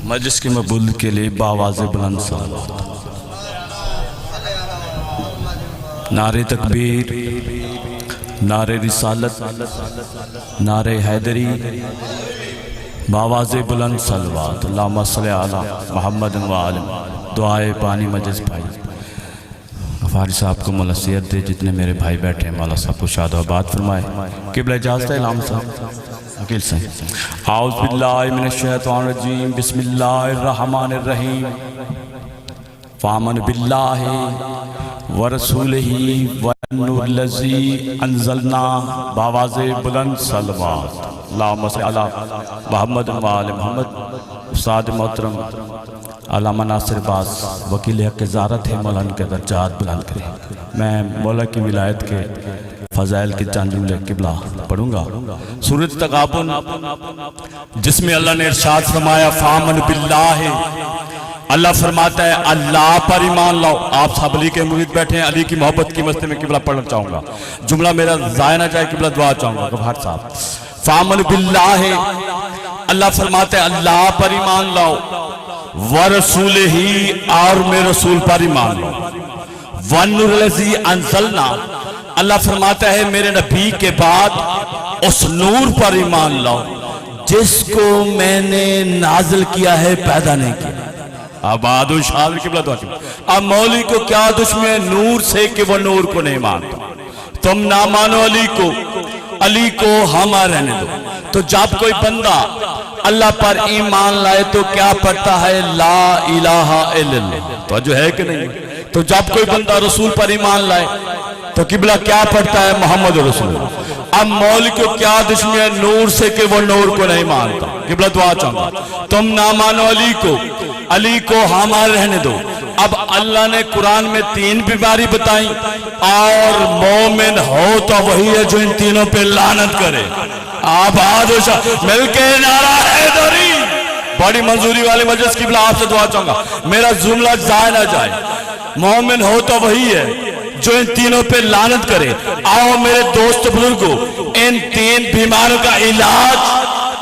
مجلس کی مقبول کے لیے باواز بلند صلوات، نعرہ تکبیر، نعرہ رسالت، نعرہ حیدری، باواز بلند صلوات، اللہم صلی علی محمد و آل دعائے پانی مجلس بھائی غفاری صاحب کو مولا صحت دے، جتنے میرے بھائی بیٹھے ہیں مولا صاحب کو شاد و آباد فرمائے۔ قبلہ اجازت ہے علام صاحب اکیل سے اعوذ باللہ من الشیطان الرجیم، بسم اللہ الرحمن الرحیم، فآمن باللہ ورسولہ والنور الذی انزلنا، باواز بلند صلوات، اللہم صلی علی محمد و آل محمد۔ استاد محترم علامہ ناصر باز وکیل حق زیارت ہے، مولا ان کے درجات بلند کریں۔ میں مولا کی ولایت کے فضائل کے چند جملے قبلہ پڑھوں گا۔ سورۃ تغابن جس میں اللہ نے ارشاد فرمایا فآمن باللہ، اللہ فرماتا ہے اللہ پر ایمان لاؤ۔ آپ صاحب علی کے مرید بیٹھے ہیں، علی کی محبت کی مسئلے میں قبلہ پڑھنا چاہوں گا، جملہ میرا ضائع نہ جائے، قبلہ دعا چاہوں گا غفار صاحب۔ فآمن باللہ، اللہ فرماتا ہے اللہ پر ایمان لاؤ، ورسولہ، اور میرے رسول پر ایمان لاؤ، والنور الذی انزلنا، اللہ فرماتا ہے میرے نبی کے بعد اس نور پر ایمان لاؤ جس کو میں نے نازل کیا ہے، پیدا نہیں کیا۔ آباد و شاد قبلہ دعا چاہوں۔ اب مولی کو کیا دشمن ہے نور سے کہ وہ نور کو نہیں مانتا؟ تم نہ مانو علی کو، علی کو ہمارا رہنے دو۔ تو جب کوئی بندہ اللہ پر ایمان لائے تو کیا پڑھتا ہے؟ لا الہ الا اللہ، تو جو ہے کہ نہیں؟ تو جب کوئی بندہ رسول پر ایمان لائے تو قبلہ کیا پڑھتا ہے؟ محمد رسول اللہ۔ اب مولی کو کیا دشمن ہے نور سے کہ وہ نور کو نہیں مانتا؟ قبلہ دعا چاہوں گا۔ تم نہ مانو علی کو، علی کو ہمارے رہنے دو۔ اب اللہ نے قرآن میں 3 بیماری بتائیں، اور مومن ہو تو وہی ہے جو ان تینوں پہ لعنت کرے۔ آباد و شاد مل کے نعرہ حیدری، بڑی منظوری والے مجلس قبلہ آپ سے دعا چاہوں گا، میرا جملہ ضائع نہ جائے۔ مومن ہو تو وہی ہے جو ان تینوں پہ لعنت کرے۔ آؤ میرے دوست بزرگوں، ان 3 بیماریوں کا علاج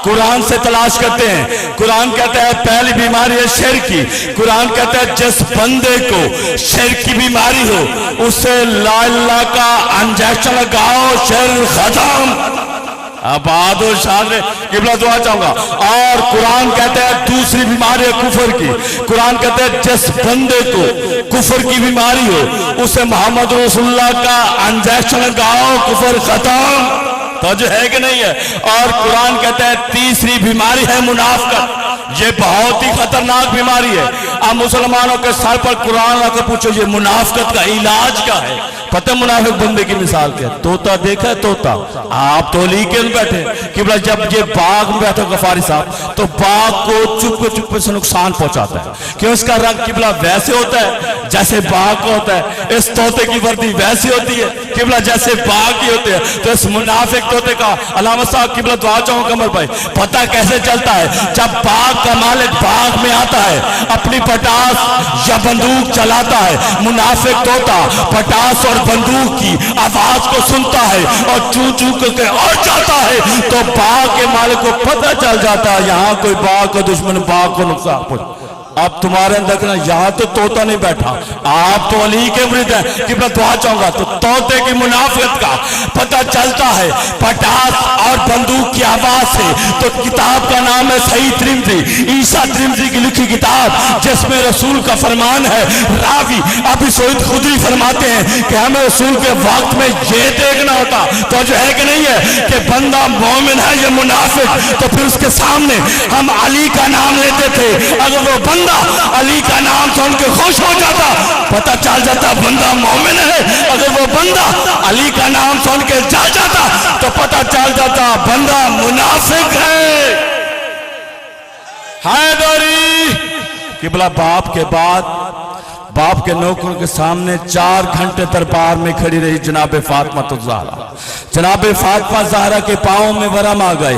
قرآن سے تلاش کرتے ہیں۔ قرآن کہتا ہے پہلی بیماری ہے شرک کی۔ قرآن کہتا ہے جس بندے کو شرک کی بیماری ہو اسے لا اللہ کا انجیکشن لگاؤ، شرک ختم۔ آباد و شاد قبلہ دعا چاہوں گا۔ اور قرآن کہتا ہے دوسری بیماری ہے کفر کی۔ قرآن کہتا ہے جس بندے کو کفر کی بیماری ہو اسے محمد رسول اللہ کا انجیکشن لگاؤ، کفر ختم۔ تو جو ہے کہ نہیں ہے؟ اور قرآن کہتا ہے تیسری بیماری ہے منافقت، یہ بہت ہی خطرناک بیماری ہے۔ اب مسلمانوں کے سر پر قرآن آ کر پوچھو یہ منافقت کا علاج کیا ہے؟ پتہ منافق بندے کی مثال کیا ہے؟ طوطا دیکھا ہے طوطا؟ آپ تو علی کے بیٹھے قبلہ جب یہ باغ میں بیٹھا غفاری صاحب تو باغ کو چپے سے نقصان پہنچاتا ہے، کہ اس کا رنگ قبلہ ویسے ہوتا ہے جیسے باغ کا ہوتا ہے، اس طوطے کی وردی ویسی ہوتی ہے قبلہ جیسے باغ کی ہوتی ہے۔ تو اس منافق طوطے کا علامہ صاحب قبلہ دعا چاہوں کمر بھائی پتہ کیسے چلتا ہے؟ جب باغ کا مالک باغ میں آتا ہے اپنی پٹاس یا بندوق چلاتا ہے، منافق طوطا پٹاس اور بندوق کی آواز کو سنتا ہے اور چو چو کر کے اور جاتا ہے، تو باغ کے مالک کو پتہ چل جاتا ہے یہاں کوئی باغ کا دشمن باغ کو نقصان پہنچا۔ اب تمہارے اندر کہنا یہاں تو طوطا نہیں بیٹھا، آپ تو علی کے مرید ہیں، قبلہ دعا چاہوں گا۔ تو طوطے کی منافقت کا پتہ چلتا ہے پٹاس اور بندوق کی آواز سے۔ تو کتاب کا نام ہے صحیح ترمذی، عیسیٰ ترمذی کی لکھی کتاب جس میں رسول کا فرمان ہے۔ راوی ابو سعید خدری فرماتے ہیں کہ ہمیں رسول کے وقت میں یہ دیکھنا ہوتا، تو جو ہے کہ نہیں ہے کہ بندہ مومن ہے یا منافق، تو پھر اس کے سامنے ہم علی کا نام لیتے تھے، اگر وہ بندہ علی کا نام سن کے خوش ہو جاتا پتہ چل جاتا بندہ مومن ہے، اگر وہ بندہ علی کا نام سن کے جل جاتا تو پتہ چل جاتا بندہ منافق ہے۔ حیدری قبلہ باپ کے بعد باپ کے نوکروں کے سامنے 4 گھنٹے دربار میں کھڑی رہی جناب فاطمہ الزہرا۔ جناب فاطمہ زہرا کے پاؤں میں ورم آ گئے،